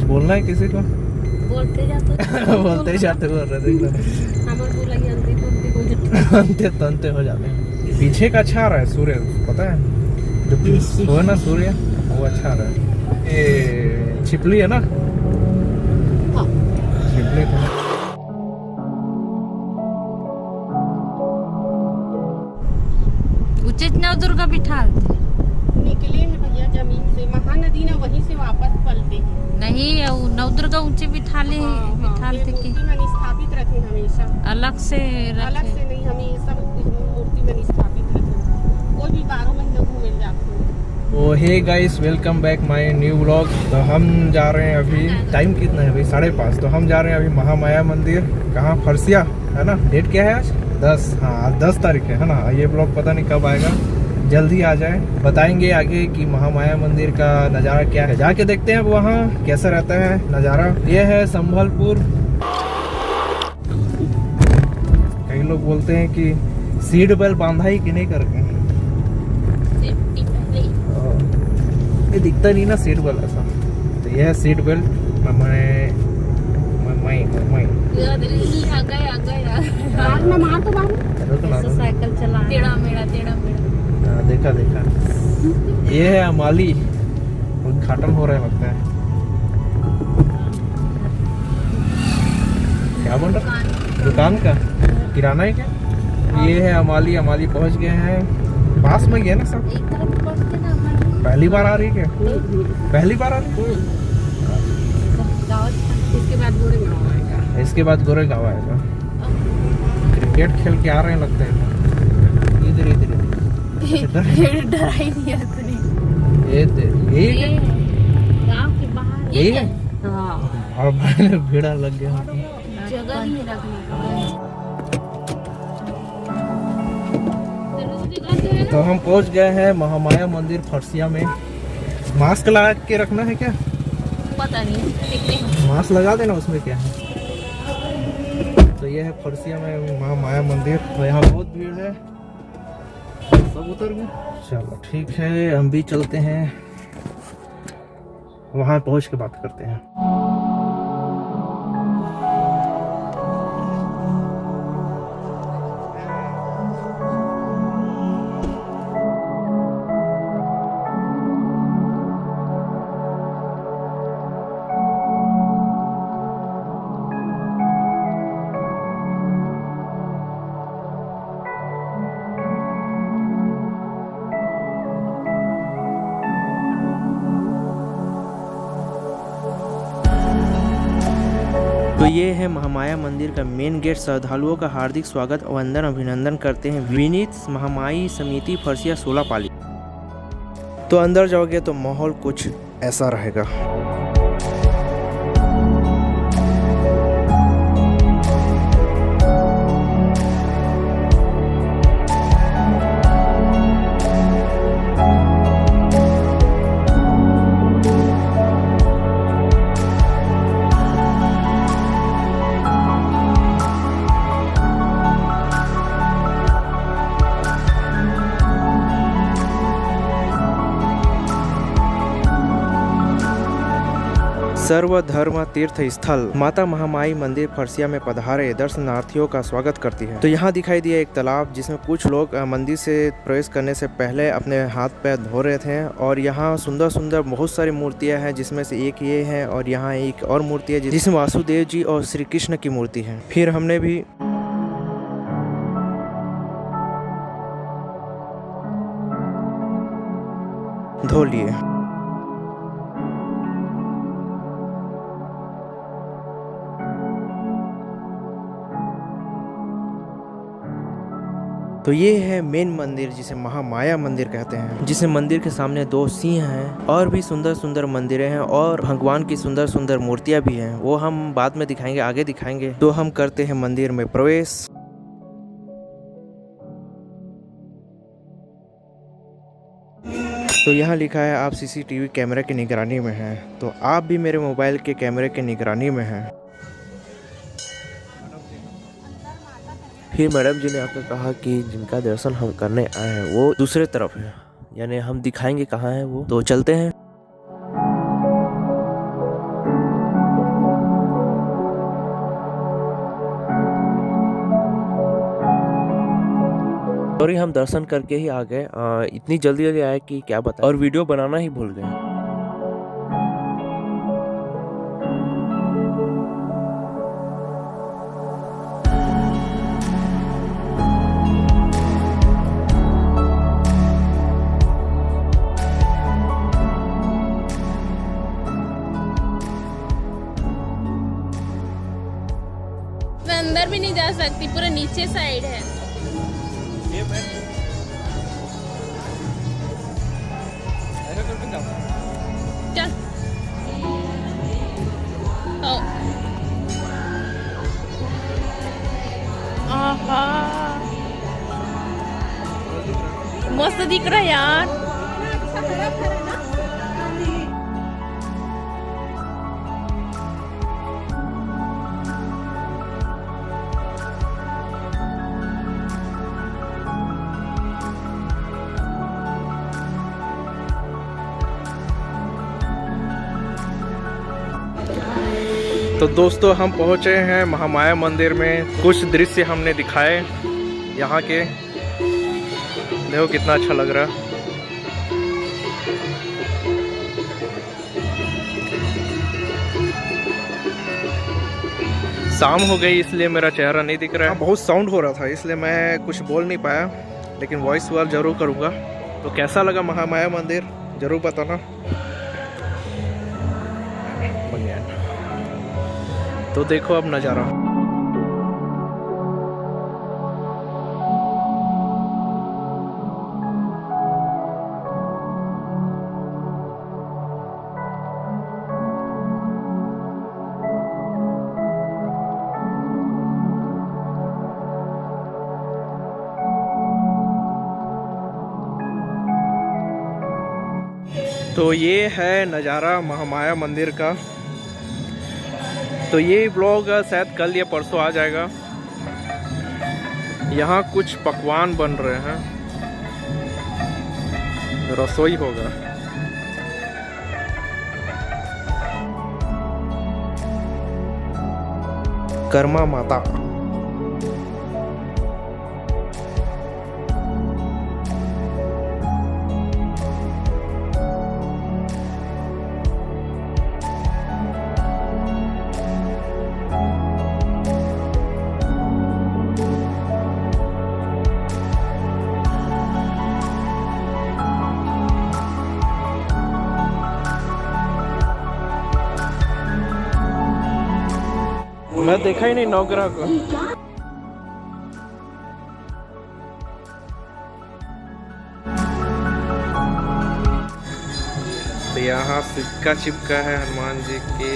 बोलना है किसी को? बोलते जाते बोलते जाते बोल रहे थे हमारे बोला अंते तंते हो जाते हैं। पीछे का अच्छा आ रहा है सूर्य, पता है जो वो है ना सूर्य, वो अच्छा आ रहा है। ये छिपली है ना? हाँ। छिपली तो उचित नवदुर्गा बिठाल निकले हैं भैया जमीन से, महानदी ना वहीं से वापस पलटे हैं। नहीं नवदुर्गा ऊंचे बिठाले बिठाल थे कि मूर्ति में स्थापित रखे हमेशा, अलग से अलग से नहीं, हमेशा मूर्ति में स्थापित रखे। कोई भी 12 महीने घूमे जाते हैं। तो hey guys, welcome back my new vlog. तो हम जा रहे हैं अभी, टाइम कितना है भाई? 5:30। तो हम जा रहे हैं अभी महामाया मंदिर। कहाँ? फरसिया है ना? डेट क्या है आज? 10। हाँ आज 10 तारीख है ना? ये ब्लॉग पता नहीं कब आएगा, जल्दी आ जाए। बताएंगे आगे कि महामाया मंदिर का नज़ारा क्या है, जाके देखते हैं अब वहाँ कैसा रहता है नज़ारा। ये है संभलपुर। कई लोग बोलते हैं कि सीट बेल्ट बांधा ही कि नहीं करके, ये दिखता नहीं ना सीट बेल्ट ऐसा। तो यह है सीट बेल्ट। साइकिल चला टेढ़ा मेढ़ा देखा ये है अमाली, उद्घाटन हो रहा है लगता है। क्या बोल रहा? दुकान का किराना है क्या? ये है अमाली पहुंच गए हैं। पास में गए ना सब? एक तरफ पहुंचते ना पहली बार आ रही है क्या? पहली बार आ रही है? इसके बाद गोरेगांव आएगा। इसके बाद गोरेगांव आएगा। क्रिकेट खेल के आ रहे हैं लगता है। इधर डराई नहीं अपने ये गांव के बाहर ये है? हाँ और भीड़ा लग गया। जगह नहीं रखने का। तो हम पहुंच गए हैं महामाया मंदिर फरसिया में। मास्क लगा के रखना है क्या? पता नहीं, मास्क लगा देना, उसमें क्या है। तो ये है फरसिया में महामाया मंदिर। तो यहाँ बहुत भीड़ है, सब उतर गए। चलो ठीक है, हम भी चलते हैं, वहाँ पहुँच के बात करते हैं। तो ये है महामाया मंदिर का मेन गेट। श्रद्धालुओं का हार्दिक स्वागत वंदन अभिनंदन करते हैं विनीत महामाई समिति फरसिया 16 पाली। तो अंदर जाओगे तो माहौल कुछ ऐसा रहेगा। सर्वधर्म तीर्थ स्थल माता महामाई मंदिर फरसिया में पधारे दर्शनार्थियों का स्वागत करती है। तो यहाँ दिखाई दिया एक तालाब, जिसमें कुछ लोग मंदिर से प्रवेश करने से पहले अपने हाथ पैर धो रहे थे। और यहाँ सुंदर सुंदर बहुत सारी मूर्तियाँ हैं, जिसमें से एक ये है और यहाँ एक और मूर्ति है जिसमें वासुदेव जी और श्री कृष्ण की मूर्ति है। फिर हमने भी धो लिए। तो ये है मेन मंदिर, जिसे महामाया मंदिर कहते हैं, जिसे मंदिर के सामने 2 सिंह हैं और भी सुंदर सुंदर मंदिरें हैं और भगवान की सुंदर सुंदर मूर्तियां भी हैं। वो हम बाद में दिखाएंगे, आगे दिखाएंगे। तो हम करते हैं मंदिर में प्रवेश। तो यहाँ लिखा है आप सीसीटीवी कैमरे की निगरानी में हैं। तो आप भी मेरे मोबाइल के कैमरे की निगरानी में हैं। फिर मैडम जी ने आकर कहा कि जिनका दर्शन हम करने आए हैं वो दूसरे तरफ है, यानी हम दिखाएंगे कहाँ है वो। तो चलते हैं। सॉरी हम दर्शन करके ही आ गए, इतनी जल्दी जल्दी आए कि क्या बताएं, और वीडियो बनाना ही भूल गए। मैं अंदर भी नहीं जा सकती, पूरा नीचे साइड है। चल आहा मस्त दिख रहा है यार। तो दोस्तों हम पहुँचे हैं महामाया मंदिर में। कुछ दृश्य हमने दिखाए यहाँ के, देखो कितना अच्छा लग रहा है। शाम हो गई इसलिए मेरा चेहरा नहीं दिख रहा है। बहुत साउंड हो रहा था इसलिए मैं कुछ बोल नहीं पाया, लेकिन वॉइस ओवर जरूर करूँगा। तो कैसा लगा महामाया मंदिर जरूर बताना। तो देखो अब नज़ारा। तो ये है नज़ारा महामाया मंदिर का। तो ये ब्लॉग शायद कल या परसों आ जाएगा। यहाँ कुछ पकवान बन रहे हैं, रसोई होगा। कर्मा माता। मैं देखा ही नहीं नवग्रह को। तो यहाँ सिक्का चिपका है हनुमान जी के।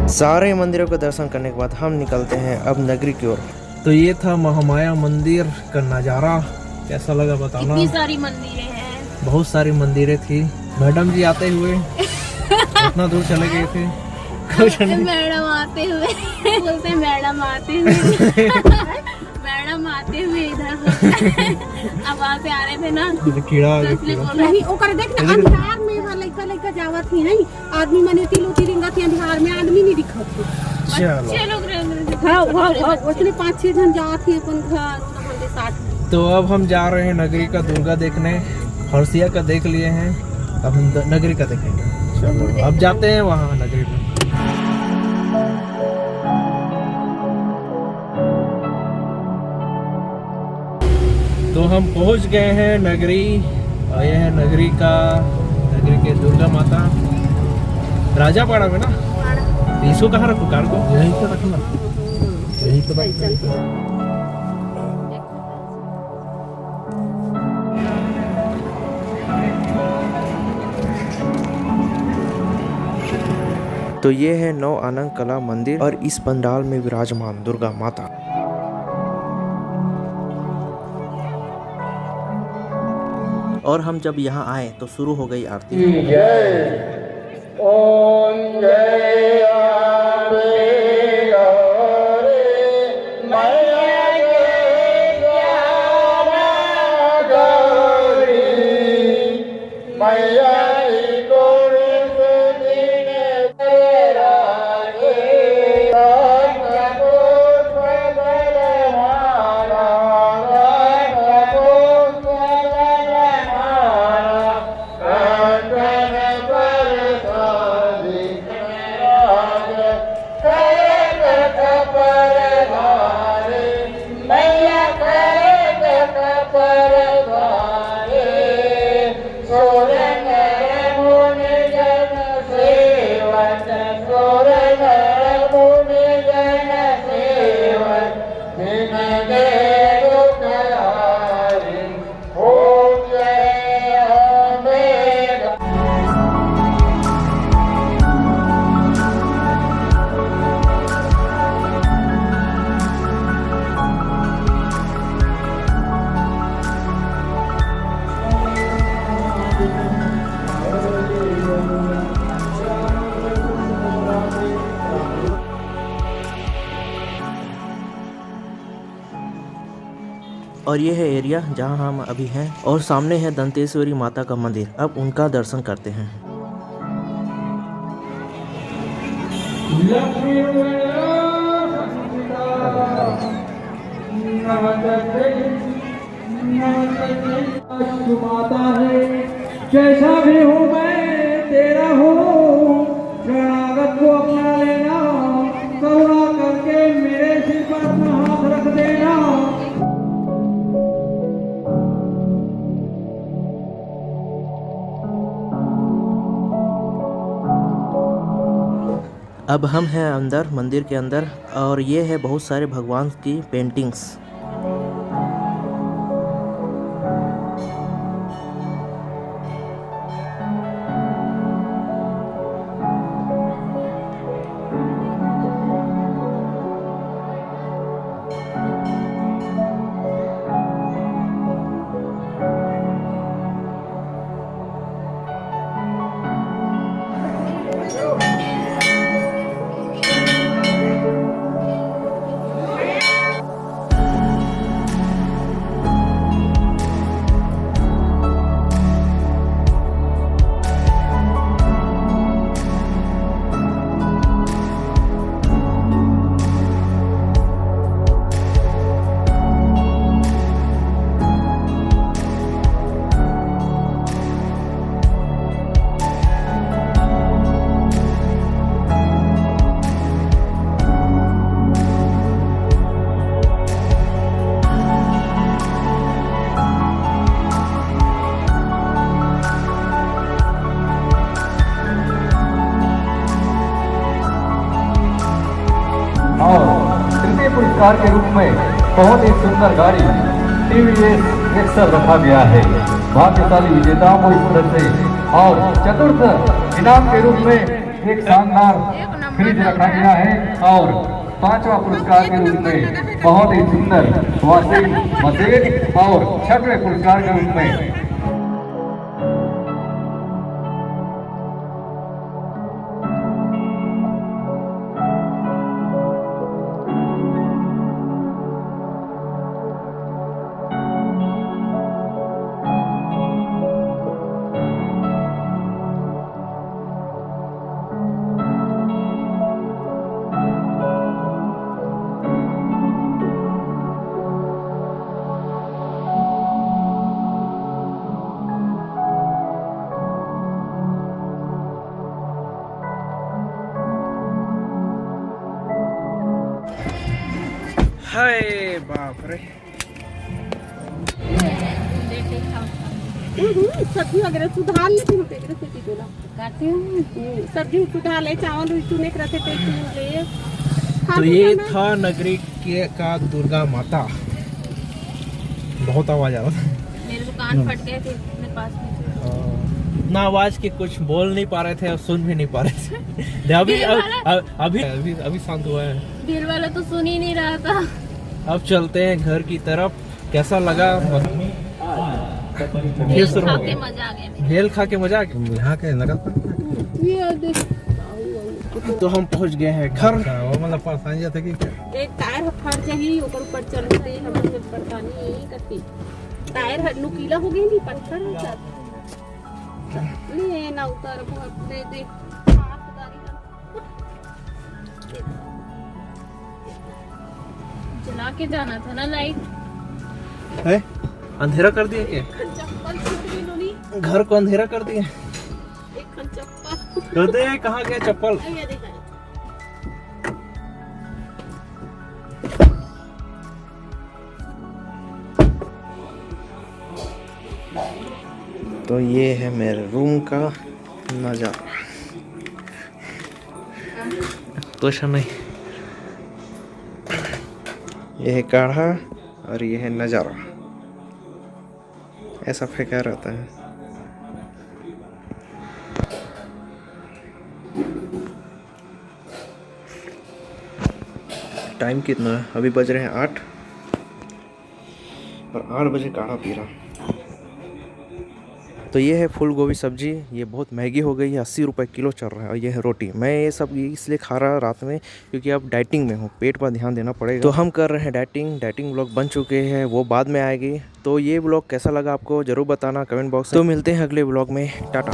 सारे मंदिरों के दर्शन करने के बाद हम निकलते हैं अब नगरी की ओर। तो ये था महामाया मंदिर का नज़ारा, कैसा लगा बताना। इतनी सारी मंदिरें हैं। बहुत सारी मंदिरें थी। मैडम जी आते हुए इतना दूर चले गए थे। कुछ नहीं। मैडम आते हुए बोलते मैडम आते हुए मैडम आते हुए इधर अब वहाँ से आ रहे थे ना कीड़ा आ तो गया, इसलिए कीड़ा। बोल रहे नहीं ओकर देख ना अंधार में वहाँ लड़का जावा थी नहीं आदमी मने तिलो तिरिंगा थी अंधार में आदमी नहीं दिखत थी। चलो बच्चे लोग रहे हाँ उसने 5-6 जन जावा थी अपन घर हमने साथ। तो अब हम जा रहे हैं नगरी का दुर्गा देखने। फरसिया का देख लिए हैं, अब हम नगरी का देखेंगे। चलो अब जाते हैं वहाँ नगरी में। तो हम पहुँच गए हैं नगरी और यह है नगरी के दुर्गा माता राजापाड़ा में ना। इसको कहाँ रखो कार को? यहीं पे रखना, यहीं पे रखना। तो ये है नौ आनंद कला मंदिर और इस पंडाल में विराजमान दुर्गा माता। और हम जब यहाँ आए तो शुरू हो गई आरती। ओम जय अम्बे गौरी मैया के ज्ञान गौरी मैया की गोरी सुदिन तेरा के पुष्प जलमाला पुष्प जलमाला कंकण पर साधी राज करत पर धारे मैया करत पर धारे सोरन मुनि जन सेवक सोरन मुनि जन सेवक दिन दे दुखहारी ओम जय अम्बे। और ये है एरिया जहाँ हम अभी हैं और सामने है दंतेश्वरी माता का मंदिर। अब उनका दर्शन करते हैं। माता है जैसा भी हूँ मैं तेरा हूँ शरणागत को अपना लेना करुणा करके मेरे सिर पर अपना हाथ रख देना। अब हम हैं अंदर मंदिर के अंदर और ये है बहुत सारे भगवान की पेंटिंग्स। और तृतीय पुरस्कार के रूप में बहुत ही सुंदर गाड़ी TVS एक्सर रखा गया है। भाग्यशाली विजेताओं को इस तरह से और चतुर्थ इनाम के रूप में एक शानदार फ्रिज रखा गया है और पांचवा पुरस्कार के रूप में बहुत ही सुंदर वॉशिंग मशीन और छठवें पुरस्कार के रूप में हाय बाप रे। सब्जी वगैरह सुधार लेते होते इकडे शेती तुला काटती हूँ। सब्जी सुधार ले चावल चुने करते थे ले तो ये था नगरी के का दुर्गा माता। बहुत आवाज आ रहा था। मेरे को कान फट गए थे अपने पास में। ना आवाज के कुछ बोल नहीं पा रहे थे और सुन भी नहीं पा रहे थे। अभी अभी अभी अभी शांत हुआ है। दिल वाला तो सुन ही नहीं रहा था। अब चलते हैं घर की तरफ। कैसा लगा? भेल खा के मजा आ गया। भेल खा के मजा आ गया। यहाँ के नकल ये देख तो हम पहुँच गए हैं घर। वो मतलब परेशानी था कि एक टायर फट जाही ओकर ऊपर चढ़ते हम लोग परेशानी यही करती टायर नुकीला हो गई नहीं पत्थर हो जाता ले ना उतर बहुत दे दे जला के जाना था ना लाइट। है अंधेरा कर दिया क्या? चप्पल छूट गई लोनी घर को अंधेरा कर दिया। एक खन चप्पल कहते हैं कहाँ गया चप्पल? ये देखा तो ये है मेरे रूम का नज़ारा। तो नहीं, ये है काढ़ा और ये है नज़ारा। ऐसा फेंका रहता है। टाइम कितना है? अभी बज रहे हैं 8 और 8 बजे काढ़ा पी रहा। तो ये है फूल गोभी सब्जी। ये बहुत महंगी हो गई है, 80 रुपये किलो चल रहा है। और ये है रोटी। मैं ये सब इसलिए खा रहा रात में क्योंकि अब डाइटिंग में हूँ, पेट पर ध्यान देना पड़ेगा। तो हम कर रहे हैं डाइटिंग ब्लॉग बन चुके हैं, वो बाद में आएगी। तो ये ब्लॉग कैसा लगा आपको ज़रूर बताना कमेंट बॉक्स में। तो मिलते हैं अगले ब्लॉग में। टाटा।